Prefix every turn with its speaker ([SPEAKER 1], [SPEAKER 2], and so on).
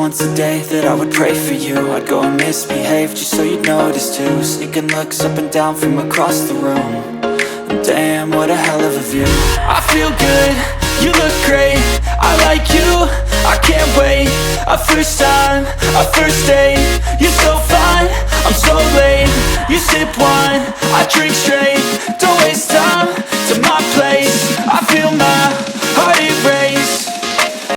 [SPEAKER 1] once a day that I would pray for you. I'd go and misbehave just so you'd notice too. Sneaking looks up and down from across the room. And damn, what a hell of a view. I feel good, you look great, I like you, I can't wait. A first time, a first date. You're so fine, I'm so late. You sip wine, I drink straight. Don't waste time to my place. I feel my heart erase.